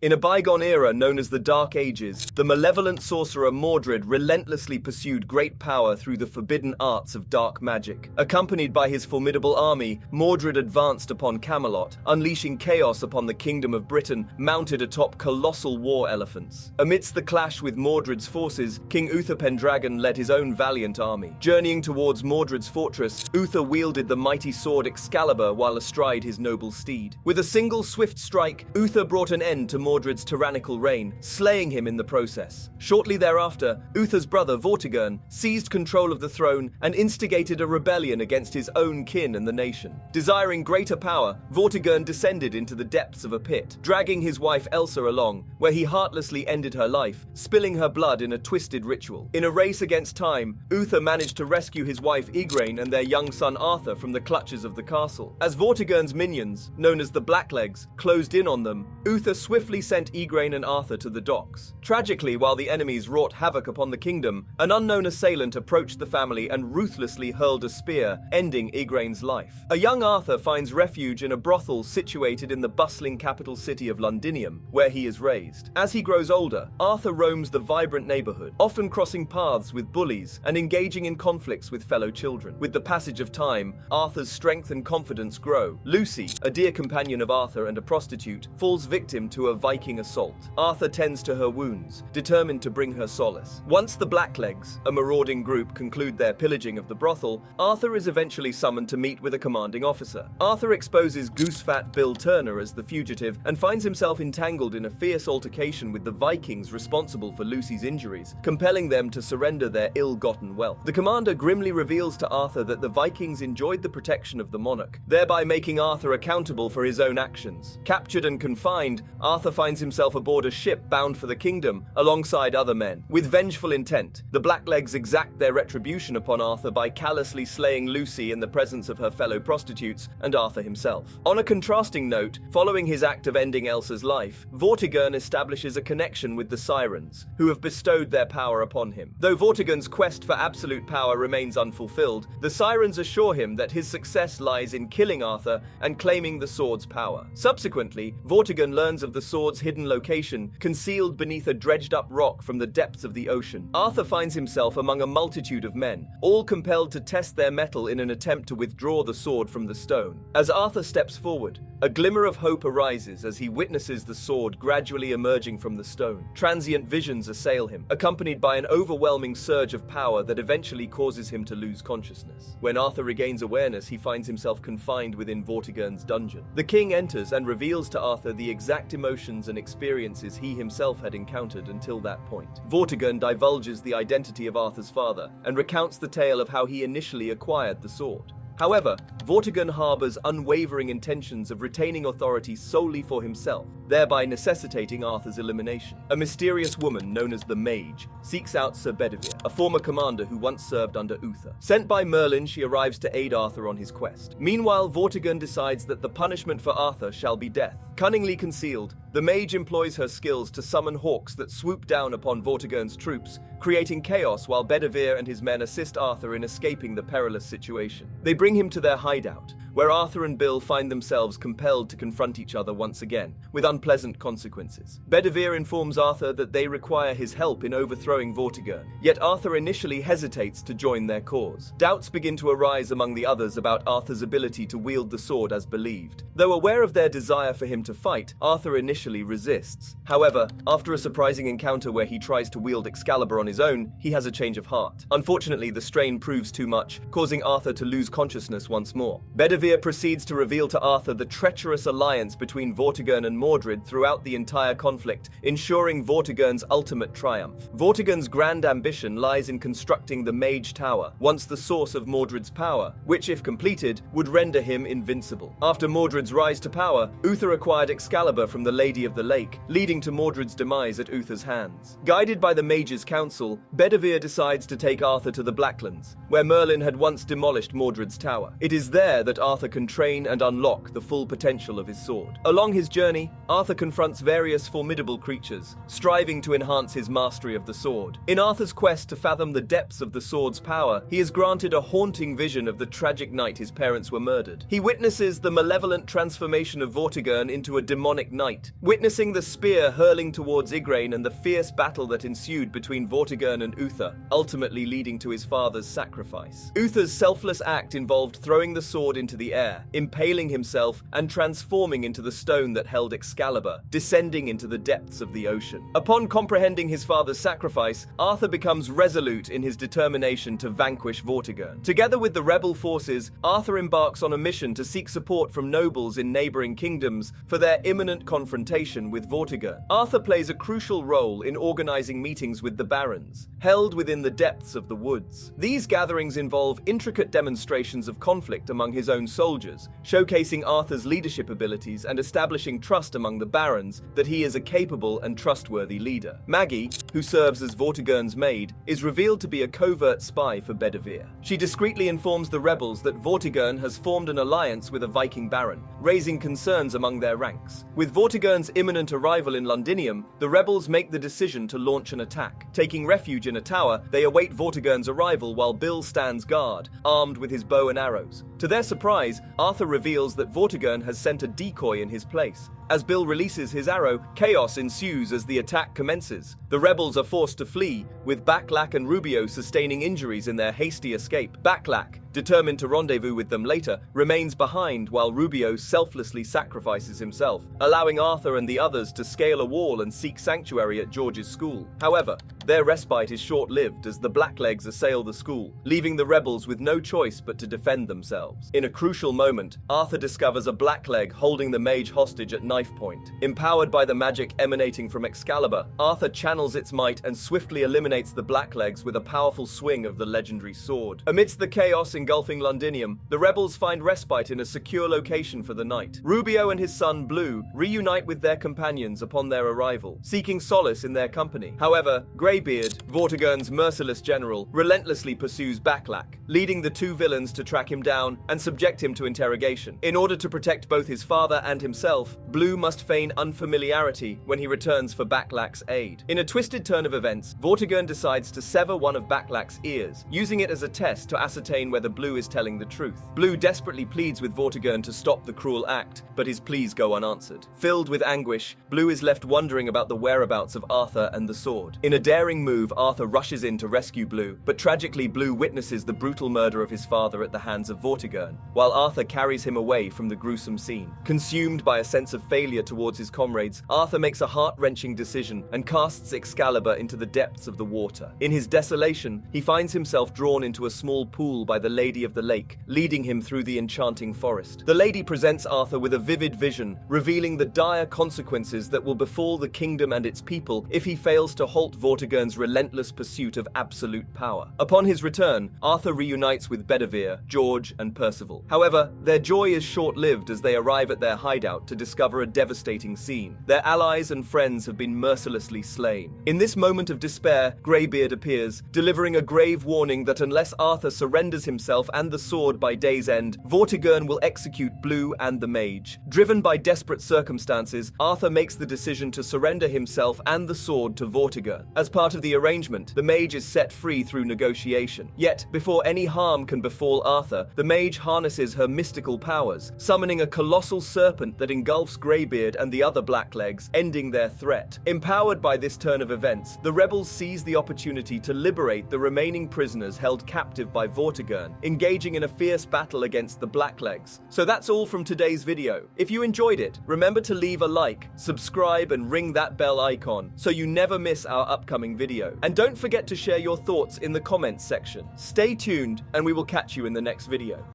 In a bygone era known as the Dark Ages, the malevolent sorcerer Mordred relentlessly pursued great power through the forbidden arts of dark magic. Accompanied by his formidable army, Mordred advanced upon Camelot, unleashing chaos upon the kingdom of Britain, mounted atop colossal war elephants. Amidst the clash with Mordred's forces, King Uther Pendragon led his own valiant army. Journeying towards Mordred's fortress, Uther wielded the mighty sword Excalibur while astride his noble steed. With a single swift strike, Uther brought an end to Mordred's tyrannical reign, slaying him in the process. Shortly thereafter, Uther's brother Vortigern seized control of the throne and instigated a rebellion against his own kin and the nation. Desiring greater power, Vortigern descended into the depths of a pit, dragging his wife Elsa along, where he heartlessly ended her life, spilling her blood in a twisted ritual. In a race against time, Uther managed to rescue his wife Igraine and their young son Arthur from the clutches of the castle. As Vortigern's minions, known as the Blacklegs, closed in on them, Uther swiftly sent Igraine and Arthur to the docks. Tragically, while the enemies wrought havoc upon the kingdom, an unknown assailant approached the family and ruthlessly hurled a spear, ending Igraine's life. A young Arthur finds refuge in a brothel situated in the bustling capital city of Londinium, where he is raised. As he grows older, Arthur roams the vibrant neighborhood, often crossing paths with bullies and engaging in conflicts with fellow children. With the passage of time, Arthur's strength and confidence grow. Lucy, a dear companion of Arthur and a prostitute, falls victim to a Viking assault. Arthur tends to her wounds, determined to bring her solace. Once the Blacklegs, a marauding group, conclude their pillaging of the brothel, Arthur is eventually summoned to meet with a commanding officer. Arthur exposes Goosefat Bill Turner as the fugitive and finds himself entangled in a fierce altercation with the Vikings responsible for Lucy's injuries, compelling them to surrender their ill-gotten wealth. The commander grimly reveals to Arthur that the Vikings enjoyed the protection of the monarch, thereby making Arthur accountable for his own actions. Captured and confined, Arthur finds himself aboard a ship bound for the kingdom, alongside other men. With vengeful intent, the Blacklegs exact their retribution upon Arthur by callously slaying Lucy in the presence of her fellow prostitutes and Arthur himself. On a contrasting note, following his act of ending Elsa's life, Vortigern establishes a connection with the Sirens, who have bestowed their power upon him. Though Vortigern's quest for absolute power remains unfulfilled, the Sirens assure him that his success lies in killing Arthur and claiming the sword's power. Subsequently, Vortigern learns of the sword's hidden location, concealed beneath a dredged-up rock from the depths of the ocean. Arthur finds himself among a multitude of men, all compelled to test their mettle in an attempt to withdraw the sword from the stone. As Arthur steps forward, a glimmer of hope arises as he witnesses the sword gradually emerging from the stone. Transient visions assail him, accompanied by an overwhelming surge of power that eventually causes him to lose consciousness. When Arthur regains awareness, he finds himself confined within Vortigern's dungeon. The king enters and reveals to Arthur the exact emotions and experiences he himself had encountered until that point. Vortigern divulges the identity of Arthur's father and recounts the tale of how he initially acquired the sword. However, Vortigern harbors unwavering intentions of retaining authority solely for himself, thereby necessitating Arthur's elimination. A mysterious woman known as the Mage seeks out Sir Bedivere, a former commander who once served under Uther. Sent by Merlin, she arrives to aid Arthur on his quest. Meanwhile, Vortigern decides that the punishment for Arthur shall be death. Cunningly concealed, the mage employs her skills to summon hawks that swoop down upon Vortigern's troops, creating chaos while Bedivere and his men assist Arthur in escaping the perilous situation. They bring him to their hideout, where Arthur and Bill find themselves compelled to confront each other once again, with unpleasant consequences. Bedivere informs Arthur that they require his help in overthrowing Vortigern, yet Arthur initially hesitates to join their cause. Doubts begin to arise among the others about Arthur's ability to wield the sword as believed. Though aware of their desire for him to fight, Arthur initially resists. However, after a surprising encounter where he tries to wield Excalibur on his own, he has a change of heart. Unfortunately, the strain proves too much, causing Arthur to lose consciousness once more. Bedivere proceeds to reveal to Arthur the treacherous alliance between Vortigern and Mordred throughout the entire conflict, ensuring Vortigern's ultimate triumph. Vortigern's grand ambition lies in constructing the Mage Tower, once the source of Mordred's power, which, if completed, would render him invincible. After Mordred's rise to power, Uther acquired Excalibur from the Lady of the Lake, leading to Mordred's demise at Uther's hands. Guided by the Mage's counsel, Bedivere decides to take Arthur to the Blacklands, where Merlin had once demolished Mordred's tower. It is there that Arthur Arthur can train and unlock the full potential of his sword. Along his journey, Arthur confronts various formidable creatures, striving to enhance his mastery of the sword. In Arthur's quest to fathom the depths of the sword's power, he is granted a haunting vision of the tragic night his parents were murdered. He witnesses the malevolent transformation of Vortigern into a demonic knight, witnessing the spear hurling towards Igraine and the fierce battle that ensued between Vortigern and Uther, ultimately leading to his father's sacrifice. Uther's selfless act involved throwing the sword into the air, impaling himself, and transforming into the stone that held Excalibur, descending into the depths of the ocean. Upon comprehending his father's sacrifice, Arthur becomes resolute in his determination to vanquish Vortigern. Together with the rebel forces, Arthur embarks on a mission to seek support from nobles in neighboring kingdoms for their imminent confrontation with Vortigern. Arthur plays a crucial role in organizing meetings with the barons, held within the depths of the woods. These gatherings involve intricate demonstrations of conflict among his own soldiers, showcasing Arthur's leadership abilities and establishing trust among the barons that he is a capable and trustworthy leader. Maggie, who serves as Vortigern's maid, is revealed to be a covert spy for Bedivere. She discreetly informs the rebels that Vortigern has formed an alliance with a Viking baron, raising concerns among their ranks. With Vortigern's imminent arrival in Londinium, the rebels make the decision to launch an attack. Taking refuge in a tower, they await Vortigern's arrival while Bill stands guard, armed with his bow and arrows. To their surprise, Arthur reveals that Vortigern has sent a decoy in his place. As Bill releases his arrow, chaos ensues as the attack commences. The rebels are forced to flee, with Baclac and Rubio sustaining injuries in their hasty escape. Baclac, determined to rendezvous with them later, remains behind while Rubio selflessly sacrifices himself, allowing Arthur and the others to scale a wall and seek sanctuary at George's school. However, their respite is short-lived as the Blacklegs assail the school, leaving the rebels with no choice but to defend themselves. In a crucial moment, Arthur discovers a Blackleg holding the mage hostage at knife point. Empowered by the magic emanating from Excalibur, Arthur channels its might and swiftly eliminates the Blacklegs with a powerful swing of the legendary sword. Amidst the chaos engulfing Londinium, the rebels find respite in a secure location for the night. Rubio and his son Blue reunite with their companions upon their arrival, seeking solace in their company. However, Greybeard, Vortigern's merciless general, relentlessly pursues Baclac, leading the two villains to track him down and subject him to interrogation. In order to protect both his father and himself, Blue must feign unfamiliarity when he returns for Baclac's aid. In a twisted turn of events, Vortigern decides to sever one of Baclac's ears, using it as a test to ascertain whether Blue is telling the truth. Blue desperately pleads with Vortigern to stop the cruel act, but his pleas go unanswered. Filled with anguish, Blue is left wondering about the whereabouts of Arthur and the sword. In a daring move, Arthur rushes in to rescue Blue, but tragically Blue witnesses the brutal murder of his father at the hands of Vortigern, while Arthur carries him away from the gruesome scene. Consumed by a sense of failure towards his comrades, Arthur makes a heart-wrenching decision and casts Excalibur into the depths of the water. In his desolation, he finds himself drawn into a small pool by the Lady of the Lake, leading him through the enchanting forest. The lady presents Arthur with a vivid vision, revealing the dire consequences that will befall the kingdom and its people if he fails to halt Vortigern's relentless pursuit of absolute power. Upon his return, Arthur reunites with Bedivere, George, and Percival. However, their joy is short-lived as they arrive at their hideout to discover a devastating scene. Their allies and friends have been mercilessly slain. In this moment of despair, Greybeard appears, delivering a grave warning that unless Arthur surrenders himself and the sword by day's end, Vortigern will execute Blue and the mage. Driven by desperate circumstances, Arthur makes the decision to surrender himself and the sword to Vortigern. As part of the arrangement, the mage is set free through negotiation. Yet, before any harm can befall Arthur, the mage harnesses her mystical powers, summoning a colossal serpent that engulfs Greybeard and the other Blacklegs, ending their threat. Empowered by this turn of events, the rebels seize the opportunity to liberate the remaining prisoners held captive by Vortigern, engaging in a fierce battle against the Blacklegs. So that's all from today's video. If you enjoyed it, remember to leave a like, subscribe, and ring that bell icon so you never miss our upcoming video. And don't forget to share your thoughts in the comments section. Stay tuned, and we will catch you in the next video.